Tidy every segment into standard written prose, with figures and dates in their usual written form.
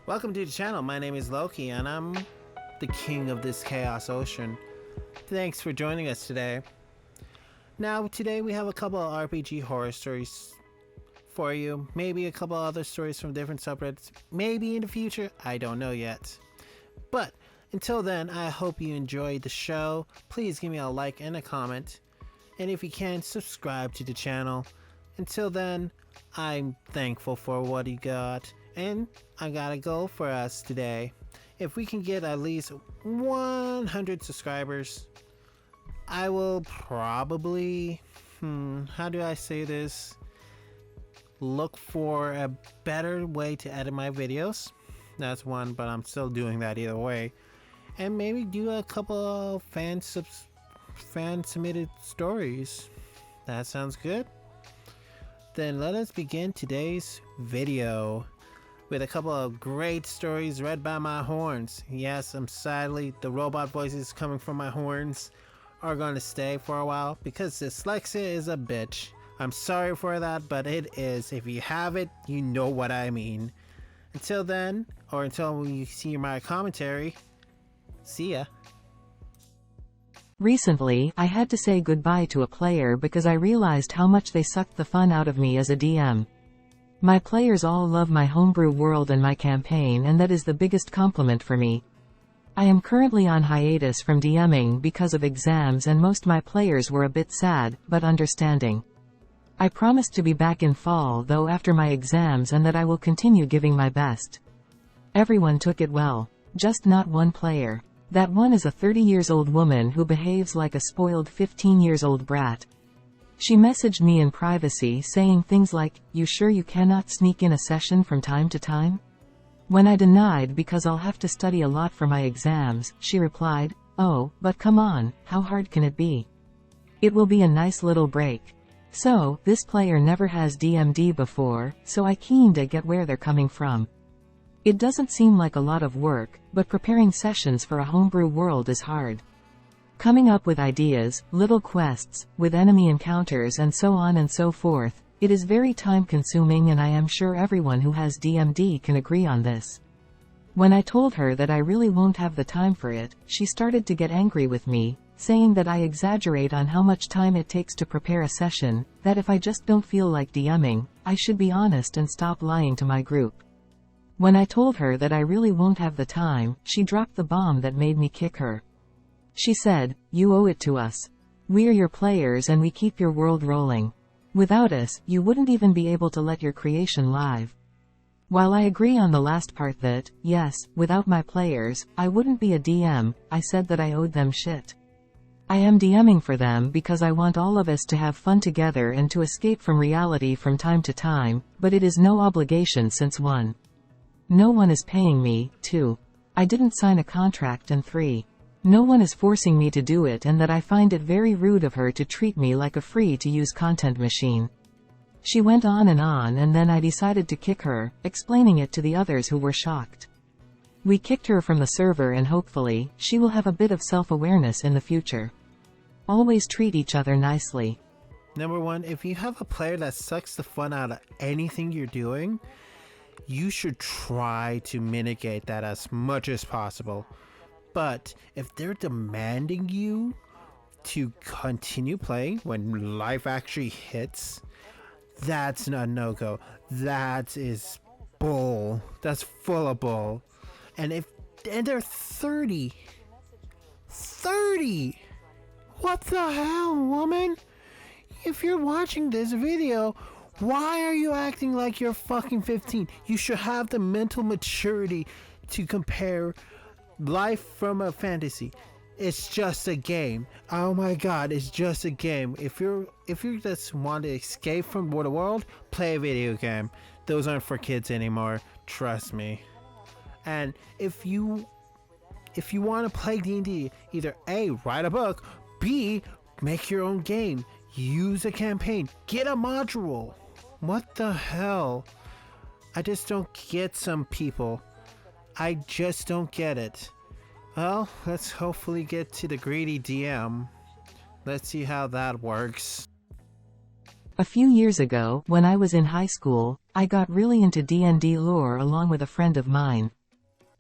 Welcome to the channel. My name is Loki and I'm the king of this chaos ocean. Thanks for joining us today. Now today we have a couple of RPG horror stories for you. Maybe a couple other stories from different subreddits. Maybe in the future. I don't know yet. But until then, I hope you enjoyed the show. Please give me a like and a comment. And if you can, subscribe to the channel. Until then, I'm thankful for what you got. And I got a goal for us today. If we can get at least 100 subscribers, I will probably, how do I say this? Look for a better way to edit my videos. That's one, but I'm still doing that either way. And maybe do a couple of fan submitted stories. That sounds good. Then let us begin today's video with a couple of great stories read by my horns. Yes, sadly, the robot voices coming from my horns are going to stay for a while because dyslexia is a bitch. I'm sorry for that, but it is. If you have it, you know what I mean. Until then, or until you see my commentary, see ya. Recently, I had to say goodbye to a player because I realized how much they sucked the fun out of me as a DM. My players all love my homebrew world and my campaign, and that is the biggest compliment for me. I am currently on hiatus from DMing because of exams, and most my players were a bit sad, but understanding. I promised to be back in fall though after my exams, and that I will continue giving my best. Everyone took it well. Just not one player. That one is a 30-years-old woman who behaves like a spoiled 15-years-old brat. She messaged me in privacy saying things like, "You sure you cannot sneak in a session from time to time?" When I denied because I'll have to study a lot for my exams, she replied, "Oh, but come on, how hard can it be? It will be a nice little break." So, this player never has DM'd before, so I kinda get where they're coming from. It doesn't seem like a lot of work, but preparing sessions for a homebrew world is hard. Coming up with ideas, little quests, with enemy encounters and so on and so forth, it is very time-consuming, and I am sure everyone who has DM'd can agree on this. When I told her that I really won't have the time for it, she started to get angry with me, saying that I exaggerate on how much time it takes to prepare a session, that if I just don't feel like DMing, I should be honest and stop lying to my group. When I told her that I really won't have the time, she dropped the bomb that made me kick her. She said, "You owe it to us. We're your players and we keep your world rolling. Without us, you wouldn't even be able to let your creation live." While I agree on the last part that, yes, without my players, I wouldn't be a DM, I said that I owed them shit. I am DMing for them because I want all of us to have fun together and to escape from reality from time to time, but it is no obligation since 1. No one is paying me, 2. I didn't sign a contract, and 3. No one is forcing me to do it, and that I find it very rude of her to treat me like a free-to-use content machine. She went on, and then I decided to kick her, explaining it to the others who were shocked. We kicked her from the server, and hopefully, she will have a bit of self-awareness in the future. Always treat each other nicely. Number one, if you have a player that sucks the fun out of anything you're doing, you should try to mitigate that as much as possible. But if they're demanding you to continue playing when life actually hits, that's not no-go. That is bull. That's full of bull. And they're 30. 30! What the hell, woman? If you're watching this video, why are you acting like you're fucking 15? You should have the mental maturity to compare life from a fantasy. It's just a game. Oh my god, it's just a game. If you just want to escape from the world, play a video game. Those aren't for kids anymore, trust me. And if you want to play D&D, either A, write a book, B, make your own game, use a campaign, get a module. What the hell? I just don't get some people. I just don't get it. Well, let's hopefully get to the greedy DM. Let's see how that works. A few years ago, when I was in high school, I got really into D&D lore along with a friend of mine.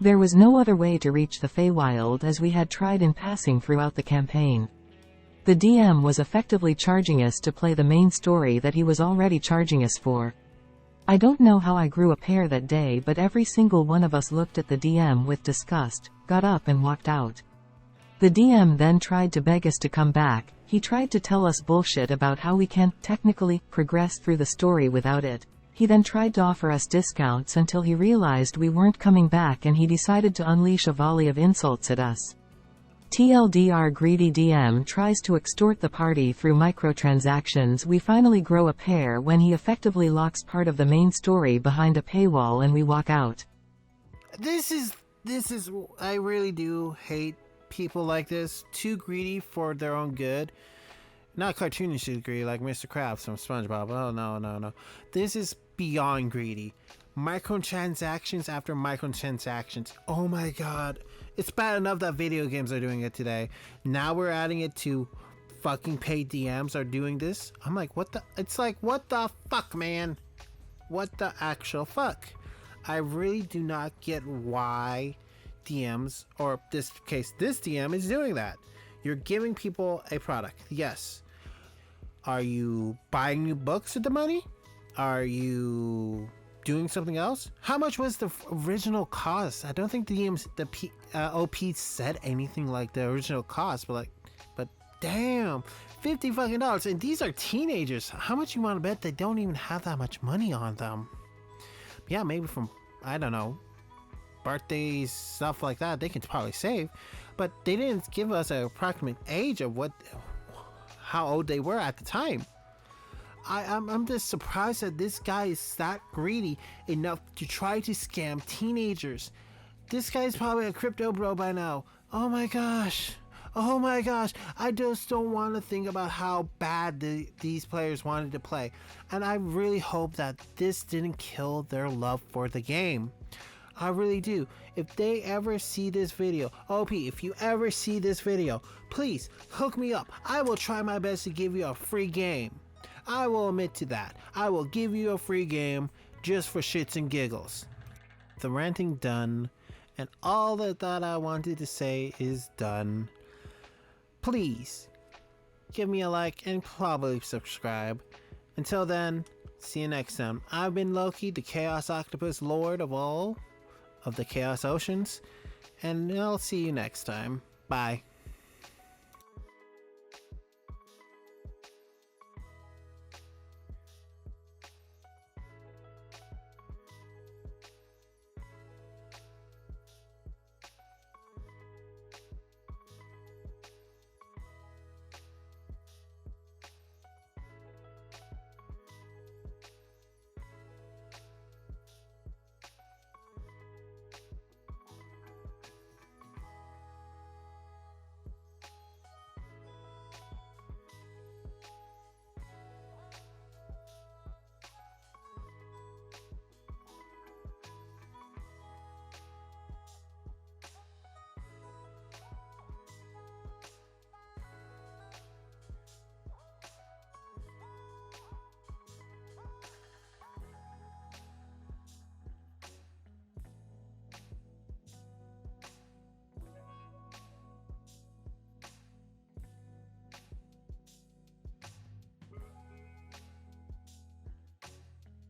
There was no other way to reach the Feywild as we had tried in passing throughout the campaign. The DM was effectively charging us to play the main story that he was already charging us for. I don't know how I grew a pair that day, but every single one of us looked at the DM with disgust, got up and walked out. The DM then tried to beg us to come back. He tried to tell us bullshit about how we can, technically, progress through the story without it. He then tried to offer us discounts until he realized we weren't coming back and he decided to unleash a volley of insults at us. TLDR greedy DM tries to extort the party through microtransactions. We finally grow a pair when he effectively locks part of the main story behind a paywall and we walk out. This is, I really do hate people like this. Too greedy for their own good. Not cartoonishly greedy like Mr. Krabs from SpongeBob. Oh, no. This is beyond greedy. Microtransactions after microtransactions. Oh my god. It's bad enough that video games are doing it today. Now we're adding it to fucking paid DMs are doing this. I'm like, what the? It's like, what the fuck, man? What the actual fuck? I really do not get why DMs, or this case, this DM is doing that. You're giving people a product. Yes. Are you buying new books with the money? Are you doing something else? How much was the original cost? I don't think the OP said anything like the original cost, but damn, $50 fucking dollars, and these are teenagers. How much you want to bet they don't even have that much money on them? Yeah, maybe from, I don't know, birthdays, stuff like that, they can probably save, but they didn't give us an approximate age of how old they were at the time. I'm just surprised that this guy is that greedy enough to try to scam teenagers. This guy's probably a crypto bro by now. Oh my gosh. I just don't want to think about how bad these players wanted to play. And I really hope that this didn't kill their love for the game. I really do. If they ever see this video, OP, if you ever see this video, please hook me up. I will try my best to give you a free game. I will admit to that. I will give you a free game just for shits and giggles. The ranting done, and all that I wanted to say is done. Please give me a like and probably subscribe. Until then, see you next time. I've been Loki, the Chaos Octopus Lord of all of the Chaos Oceans, and I'll see you next time. Bye.